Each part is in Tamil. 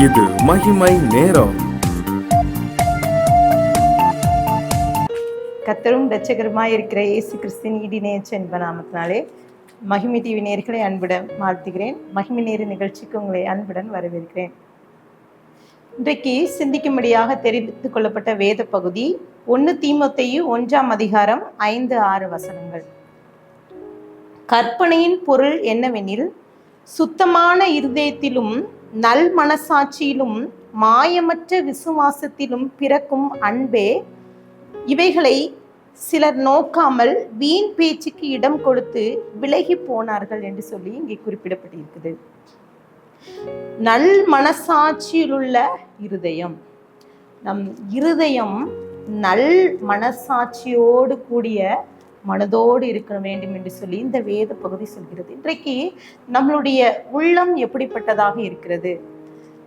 இது மகிமை நேரம். கர்த்தரும் இரட்சகருமாய் இருக்கிற இயேசு கிறிஸ்துவின் இனிய என்ப நாமத்தினாலே மகிமை டிவி நேயர்களை அன்புடன் வாழ்த்துகிறேன். மகிமை நேர நிகழ்ச்சிக்கு உங்களை அன்புடன் வரவேற்கிறேன். இன்றைக்கு சிந்திக்கும்படியாக தெரிந்து கொள்ளப்பட்ட வேத பகுதி 1 தீமோத்தேயு 1ஆம் அதிகாரம் 5-6 வசனங்கள். கற்பனையின் பொருள் என்னவெனில், சுத்தமான இருதயத்திலும் நல் மனசாட்சியிலும் மாயமற்ற விசுவாசத்திலும் பிறக்கும் அன்பே. இவைகளை சிலர் நோக்காமல் வீண் பேச்சுக்கு இடம் கொடுத்து விலகி போனார்கள் என்று சொல்லி இங்கே குறிப்பிடப்பட்டிருக்குது. நல் மனசாட்சியிலுள்ள இருதயம், நம் இருதயம் நல் மனசாட்சியோடு கூடிய மனதோடு இருக்க வேண்டும் என்று சொல்லி இந்த வேத பகுதி சொல்கிறது. இன்றைக்கு நம்மளுடைய உள்ளம் எப்படிப்பட்டதாக இருக்கிறது?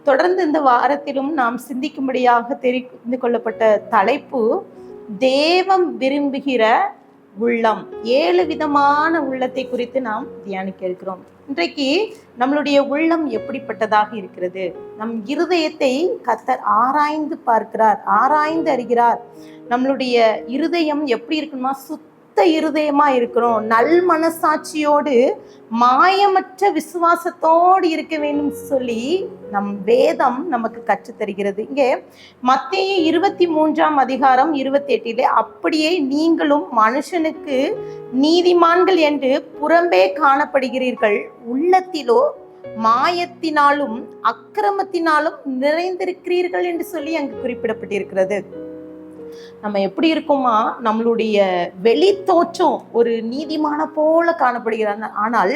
தொடர்ந்து இந்த வாரத்திலும் நாம் சிந்திக்கும்படியாக தெரிந்து கொள்ளப்பட்ட தலைப்பு தேவம் விரும்புகிற உள்ளம். 7 விதமான உள்ளத்தை குறித்து நாம் தியானிக்க இருக்கிறோம். இன்றைக்கு நம்மளுடைய உள்ளம் எப்படிப்பட்டதாக இருக்கிறது? நம் இருதயத்தை கர்த்தர் ஆராய்ந்து பார்க்கிறார், ஆராய்ந்து அறிகிறார். நம்மளுடைய இருதயம் எப்படி இருக்கணுமா? சுத்த இருதயமா இருக்கிறோம், நல் மனசாட்சியோடு மாயமற்ற விசுவாசத்தோடு இருக்க வேண்டும் சொல்லி நம் வேதம் நமக்கு கற்றுத் தருகிறது. இங்கே மத்தேயு 23ஆம் அதிகாரம் 28 அப்படியே நீங்களும் மனுஷனுக்கு நீதிமான்கள் என்று புறம்பே காணப்படுகிறீர்கள், உள்ளத்திலோ மாயத்தினாலும் அக்கிரமத்தினாலும் நிறைந்திருக்கிறீர்கள் என்று சொல்லி அங்கு குறிப்பிடப்பட்டிருக்கிறது. நம்ம எப்படி இருக்கோமா? நம்மளுடைய வெளி தோற்றம் ஒரு நீதிமான போல காணப்படுகிறாங்க, ஆனால்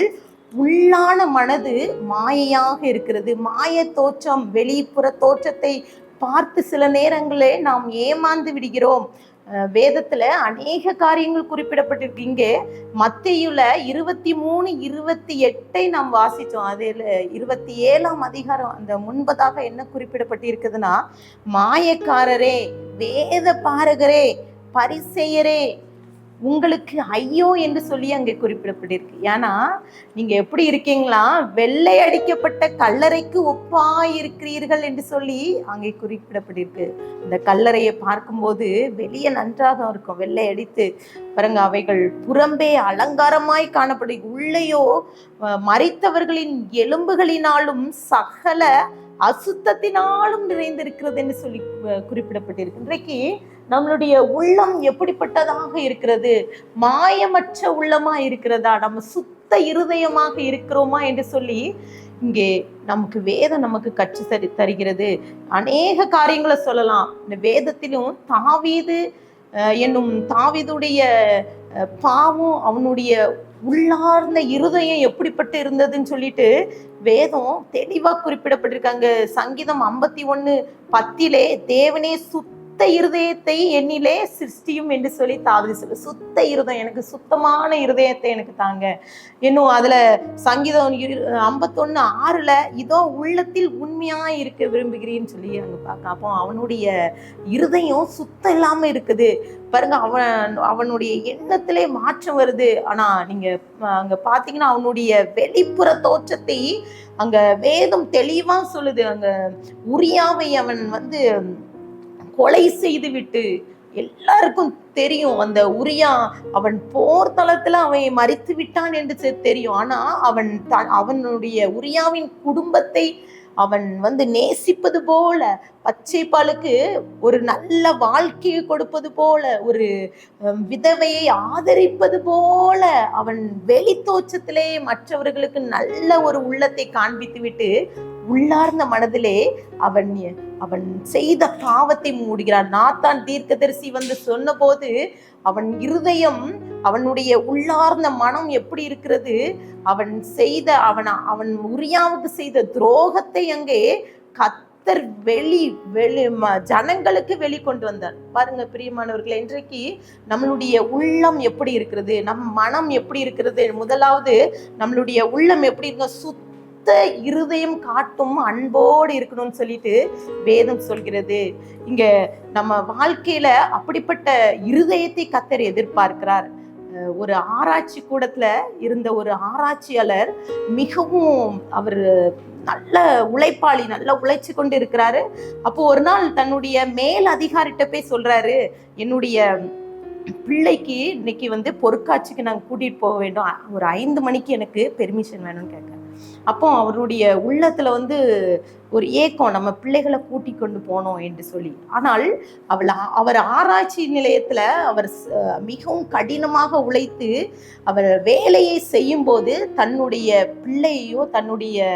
உள்ளான மனது மாயையாக இருக்கிறது. மாய தோற்றம், வெளிப்புற தோற்றத்தை பார்த்து சில நேரங்களே நாம் ஏமாந்து விடுகிறோம். வேதத்துல அநேக காரியங்கள் குறிப்பிடப்பட்டிருக்கு. இங்கே மத்தேயுல 23-28 நாம் வாசிச்சோம். அதில் 27ஆம் அதிகாரம் அந்த முன்பதாக என்ன குறிப்பிடப்பட்டிருக்குதுன்னா, மாயக்காரரே, வேத பாரகரே, பரிசேயரே, உங்களுக்கு ஐயோ என்று சொல்லி அங்கே குறிப்பிடப்பட்டிருக்கு. ஏன்னா நீங்க எப்படி இருக்கீங்களா? வெள்ளை அடிக்கப்பட்ட கல்லறைக்கு ஒப்பாயிருக்கிறீர்கள் என்று சொல்லி அங்கே குறிப்பிடப்பட்டிருக்கு. இந்த கல்லறையை பார்க்கும்போது வெளியே நன்றாக இருக்கும், வெள்ளை அடித்து பாருங்க. அவைகள் புறம்பே அலங்காரமாய் காணப்படும், உள்ளேயோ மரித்தவர்களின் எலும்புகளினாலும் சகல அசுத்தத்தினாலும் நிறைந்திருக்கிறது என்று சொல்லி குறிப்பிடப்பட்டிருக்கு. இன்றைக்கு நம்மளுடைய உள்ளம் எப்படிப்பட்டதாக இருக்கிறது? மாயமற்ற உள்ளமா இருக்கிறதா? நம்ம சுத்த இருதயமாக இருக்கிறோமா என்று சொல்லி இங்கே நமக்கு வேதம் நமக்கு கற்று தருகிறது. அநேக காரியங்களை சொல்லலாம். இந்த வேதத்திலும் தாவீது என்னும் தாவீதுடைய பாவம், அவனுடைய உள்ளார்ந்த இருதயம் எப்படிப்பட்டு இருந்ததுன்னு சொல்லிட்டு வேதம் தெளிவா குறிப்பிடப்பட்டிருக்காங்க. சங்கீதம் 51:10 தேவனே சுத்த இருதயத்தை என்னிலே சிருஷ்டியும் என்று சொல்லி தாவீது சொல்லு. சுத்த இருதயம், எனக்கு சுத்தமான இருதயத்தை எனக்கு தாங்க. இன்னும் அதுல சங்கீதம் 51:6 இதோ உள்ளத்தில் உண்மையா இருக்க விரும்புகிறேன்னு சொல்லி அங்க பார்க்க. அப்போ அவனுடைய இருதயம் சுத்தம் இல்லாம இருக்குது பாருங்க. அவனுடைய எண்ணத்திலே மாற்றம் வருது. ஆனா நீங்க அங்க பாத்தீங்கன்னா அவனுடைய வெளிப்புற தோற்றத்தை அங்க வேதம் தெளிவா சொல்லுது. அங்க உரியாவை அவன் கொலை செய்து விட்டு, எல்லாருக்கும் தெரியும் அந்த உரியா அவன் போர் தளத்துல அவன் மரித்து விட்டான் என்று தெரியும். ஆனா அவனுடைய உரியாவின் குடும்பத்தை அவன் நேசிப்பது போல, பச்சை பாலுக்கு ஒரு நல்ல வாழ்க்கையை கொடுப்பது போல, ஒரு விதவையை ஆதரிப்பது போல அவன் வெளி தோற்றத்திலே மற்றவர்களுக்கு நல்ல ஒரு உள்ளத்தை காண்பித்து விட்டு உள்ளார்ந்த மனதிலே அவன் செய்த பாவத்தை மூடுகிறான். நாத்தான் தீர்க்கதரிசி சொன்ன போது அவன் இருதயம், அவனுடைய உள்ளார்ந்த மனம் எப்படி இருக்கிறது? அவன் உரியாவுக்கு செய்த துரோகத்தை அங்கே கர்த்தர் ஜனங்களுக்கு வெளிக்கொண்டு வந்தார். பாருங்க பிரியமானவர்களே, இன்றைக்கு நம்மளுடைய உள்ளம் எப்படி இருக்கிறது? நம் மனம் எப்படி இருக்கிறது? முதலாவது நம்மளுடைய உள்ளம் எப்படி இருக்க? இருதயம் காட்டும் அன்போடு இருக்கணும்னு சொல்லிட்டு வேதம் சொல்கிறது. இங்க நம்ம வாழ்க்கையில அப்படிப்பட்ட இருதயத்தை கர்த்தர் எதிர்பார்க்கிறார். ஒரு ஆராய்ச்சி கூடத்துல இருந்த ஒரு ஆராய்ச்சியாளர், மிகவும் அவர் நல்ல உழைப்பாளி, நல்லா உழைச்சு கொண்டு இருக்கிறாரு. அப்போ ஒரு நாள் தன்னுடைய மேல் அதிகாரிட்ட போய் சொல்றாரு, என்னுடைய பிள்ளைக்கு இன்னைக்கு பொருட்காட்சிக்கு நாங்கள் கூட்டிட்டு போக வேண்டும், ஒரு 5 மணிக்கு எனக்கு பெர்மிஷன் வேணும்னு கேட்க. அப்போ அவருடைய உள்ளத்துல ஒரு ஏக்கம், நம்ம பிள்ளைகளை கூட்டி கொண்டு போனோம் என்று சொல்லி. ஆனால் அவர் ஆராய்ச்சி நிலையத்துல அவர் மிகவும் கடினமாக உழைத்து அவர் வேலையை செய்யும் போது தன்னுடைய பிள்ளையோ தன்னுடைய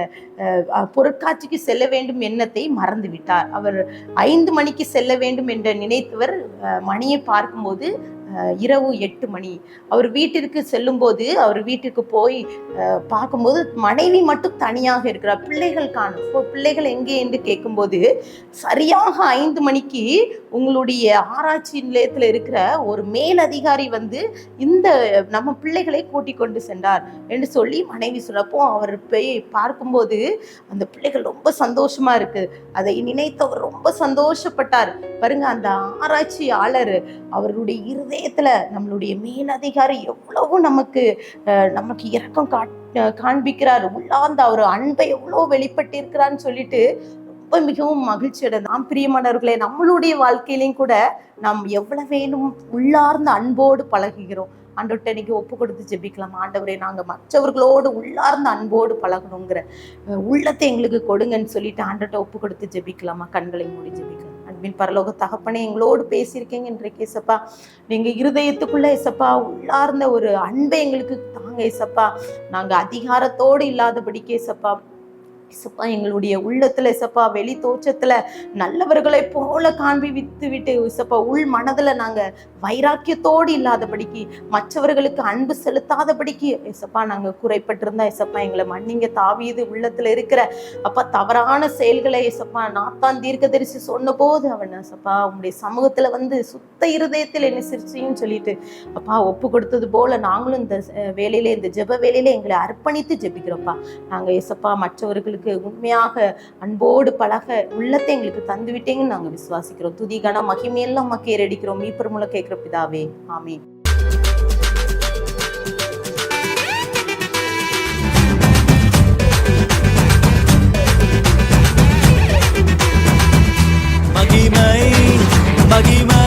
பொருட்காட்சிக்கு செல்ல வேண்டும் எண்ணத்தை மறந்து விட்டார். அவர் 5 மணிக்கு செல்ல வேண்டும் என்று நினைத்தவர் மணியை பார்க்கும்போது இரவு 8 மணி. அவர் வீட்டிற்கு செல்லும் போது அவர் வீட்டுக்கு போய் பார்க்கும்போது மனைவி மட்டும் தனியாக இருக்கிறார். பிள்ளைகள் காணும். பிள்ளைகள் எங்கே என்று கேட்கும்போது, சரியாக 5 மணிக்கு உங்களுடைய ஆராய்ச்சி நிலையத்தில் இருக்கிற ஒரு மேலதிகாரி இந்த நம்ம பிள்ளைகளை கூட்டிக் கொண்டு சென்றார் என்று சொல்லி மனைவி சொன்னப்போ அவர் போய் பார்க்கும்போது அந்த பிள்ளைகள் ரொம்ப சந்தோஷமா இருக்கு. அதை நினைத்தவர் ரொம்ப சந்தோஷப்பட்டார். பாருங்க, அந்த ஆராய்ச்சியாளர் அவருடைய இருதயத்துல நம்மளுடைய மேலதிகாரி எவ்வளவு நமக்கு இரக்கம் காண்பிக்கிறார், உள்ளார்ந்த அவர் அன்பை எவ்வளவு வெளிப்பட்டிருக்கிறான்னு சொல்லிட்டு ரொம்ப மிகவும் மகிழ்ச்சி அடைந்தான். பிரியமானவர்களே, நம்மளுடைய வாழ்க்கையிலையும் கூட நாம் எவ்வளவு வேணும் உள்ளார்ந்த அன்போடு பழகுகிறோம். ஆண்டவர்கிட்ட இன்னைக்கு ஒப்பு கொடுத்து ஜெபிக்கலாம். ஆண்டவரே, நாங்கள் மற்றவர்களோடு உள்ளார்ந்த அன்போடு பழகணுங்கிற உள்ளத்தை எங்களுக்கு கொடுங்கன்னு சொல்லிட்டு ஆண்டவர்கிட்ட ஒப்பு கொடுத்து ஜெபிக்கலாமா? கண்களை மூடி ஜெபிக்கலாம். அன்பின் பரலோக தகப்பனே, எங்களோடு பேசியிருக்கீங்க இன்றைக்கு ஏசப்பா. நீங்க இருதயத்துக்குள்ள ஏசப்பா உள்ளார்ந்த ஒரு அன்பை எங்களுக்கு தாங்க ஏசப்பா. நாங்க அதிகாரத்தோடு இல்லாதபடிக்கு ஏசப்பா எங்களுடைய உள்ளத்துல இசப்பா வெளி தோற்றத்துல நல்லவர்களை போல காண்பித்து விட்டு இசப்பா உள் மனதுல நாங்க வைராக்கியத்தோடு இல்லாதபடிக்கு, மற்றவர்களுக்கு அன்பு செலுத்தாதபடிக்கு இசப்பா நாங்க குறைப்பட்டிருந்தா இசப்பா எங்களை மன்னிங்க. தாவீது உள்ளத்துல இருக்கிற அப்பா தவறான செயல்களை இசப்பா நாத்தான் தீர்க்கதரிசி சொன்ன போது அவன் இசப்பா உங்களுடைய சமூகத்துல சுத்த இருதயத்தில் என்ன சிரிச்சின்னு சொல்லிட்டு அப்பா ஒப்பு கொடுத்தது போல நாங்களும் இந்த வேலையில, இந்த ஜெப வேலையில எங்களை அர்ப்பணித்து ஜெபிக்கிறோம்ப்பா. நாங்க இசப்பா மற்றவர்களுக்கு உண்மையாக அன்போடு பழக உள்ளத்தை எங்களுக்கு தந்து விட்டீங்கன்னு நாங்க விசுவாசிக்கிறோம். துதி கன மகிமையெல்லாம் மக்கள் ஏறடிக்கிறோம். மீட்பர் மூலம் கேட்கிற பிதாவே, ஆமென். மகிமை மகிமை